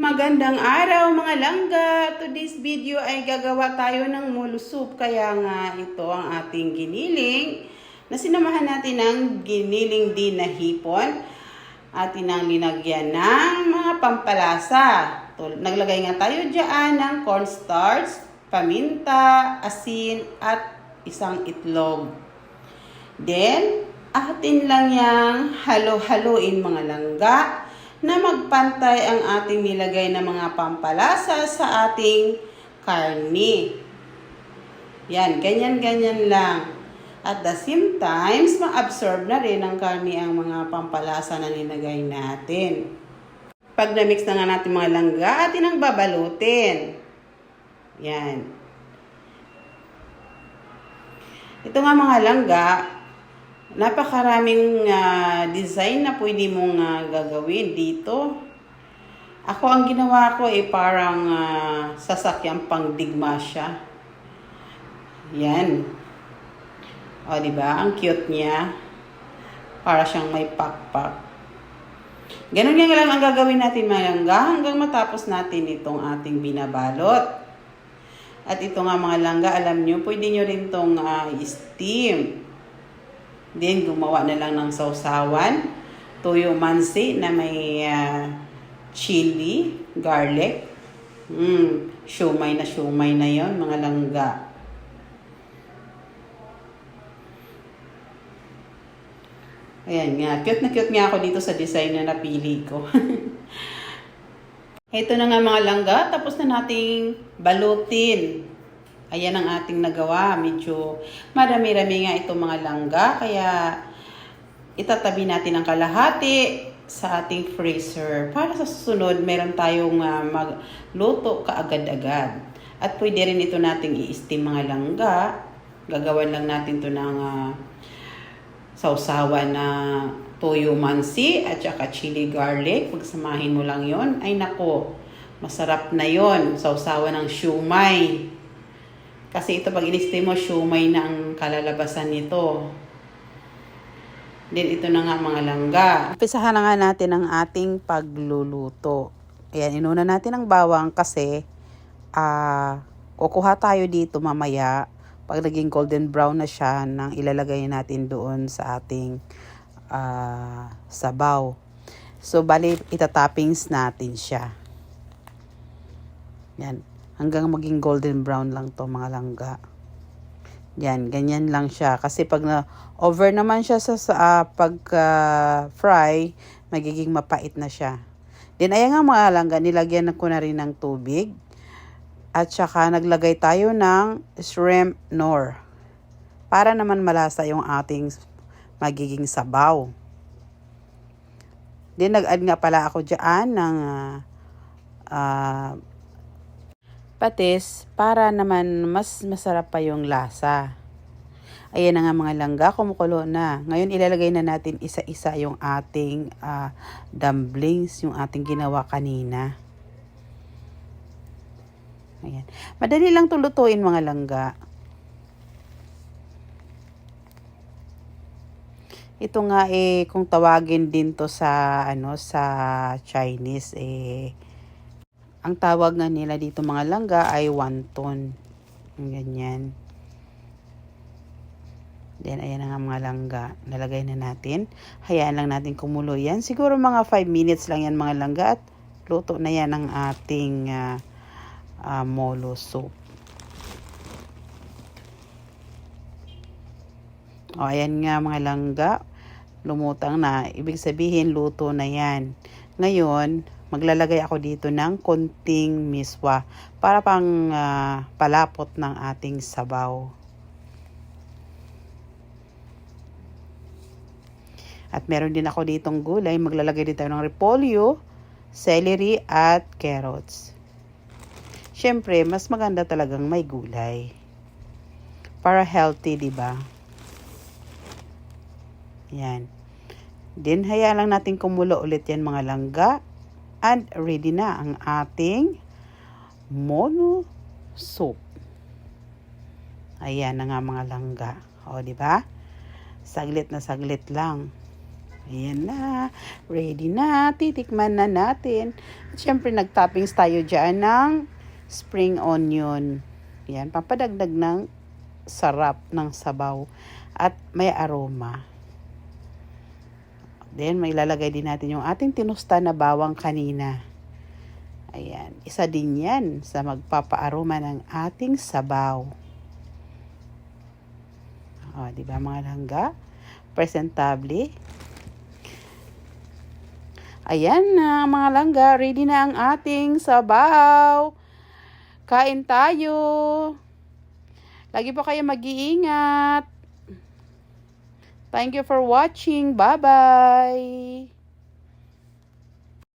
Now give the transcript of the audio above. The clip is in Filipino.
Magandang araw mga langga! Today's video ay gagawa tayo ng molo soup. Kaya nga ito ang ating giniling na sinamahan natin ng giniling din na hipon. Atin ang linagyan ng mga pampalasa. Naglagay nga tayo dyan ng cornstarch, paminta, asin at isang itlog. Then, atin lang yang halo-haloin mga langga na magpantay ang ating nilagay na mga pampalasa sa ating karne. Yan, ganyan-ganyan lang. At the same time, ma-absorb na rin ng karne ang mga pampalasa na nilagay natin. Pag na-mix na nga natin mga langga, atin ang babalutin. Yan. Ito nga mga langga, napakaraming design na pwede mong gagawin dito. Ako ang ginawa ko ay parang sasakyang pangdigma siya. Yan. O, diba? Ang cute niya. Para siyang may pakpak. Ganun nga lang ang gagawin natin mga langga hanggang matapos natin itong ating binabalot. At ito nga mga langga, alam nyo, pwede nyo rin itong steam. Then, gumawa na lang ng sausawan. Toyo mansi na may chili, garlic. Siomay na yon mga langga. Ayan nga, cute na cute nga ako dito sa design na napili ko. Ito na nga mga langga, tapos na nating balutin. Ayan ang ating nagawa. Medyo marami-rami nga itong mga langga. Kaya itatabi natin ang kalahati sa ating freezer. Para sa susunod, meron tayong magluto kaagad-agad. At pwede rin ito nating i-steam mga langga. Gagawan lang natin ito ng sausawan na toyo mansi at saka chili garlic. Pagsamahin mo lang yon, ay nako, masarap na yon. Sausawan ng siomay. Kasi ito pag in-steam mo, siomay na ang kalalabasan nito. Then ito na nga mga langga. Umpisahan na nga natin ang ating pagluluto. Ayan, inuna natin ang bawang kasi kukuha tayo dito mamaya. Pag naging golden brown na siya, nang ilalagay natin doon sa ating sabaw. So, bali, itatoppings natin siya. Yan. Hanggang maging golden brown lang to mga langga. Yan, ganyan lang siya. Kasi pag over naman siya sa pag-fry, magiging mapait na siya. Then, ayan nga mga langga, nilagyan ko na rin ng tubig. At saka naglagay tayo ng shrimp nor. Para naman malasa yung ating magiging sabaw. Then nag-add nga pala ako dyan ng patis para naman mas masarap pa yung lasa. Ayan na nga mga langga, kumukulo na. Ngayon ilalagay na natin isa-isa yung ating dumplings, yung ating ginawa kanina. Ayan. Madali lang tulutuin mga langga. Ito nga kung tawagin din to sa sa Chinese ang tawag nga nila dito mga langga ay wonton. Ganyan. Then ayan na nga mga langga, nalagay na natin. Hayaan lang natin kumulo yan. Siguro mga 5 minutes lang yan mga langga at luto na yan ang ating molo soup. O, ayan nga mga langga, lumutang na. Ibig sabihin, luto na yan. Ngayon, maglalagay ako dito ng konting miswa para pang palapot ng ating sabaw. At meron din ako ditong gulay. Maglalagay din tayo ng repolyo, celery at carrots. Siyempre, mas maganda talagang may gulay. Para healthy, di ba? Yan. Then, hayaan lang natin kumulo ulit yan mga langga. And ready na ang ating molo soup. Ayan na nga mga langga. O, di ba? Saglit na saglit lang. Ayan na. Ready na. Titikman na natin. At syempre, nag-toppings tayo dyan ng spring onion. Ayan, papadagdag ng sarap ng sabaw. At may aroma. Then, may lalagay din natin yung ating tinusta na bawang kanina. Ayan. Isa din yan sa magpapaaroma ng ating sabaw. O, diba mga langga? Presentable. Ayan na mga langga, ready na ang ating sabaw. Kain tayo. Lagi po kayo mag-iingat. Thank you for watching. Bye-bye.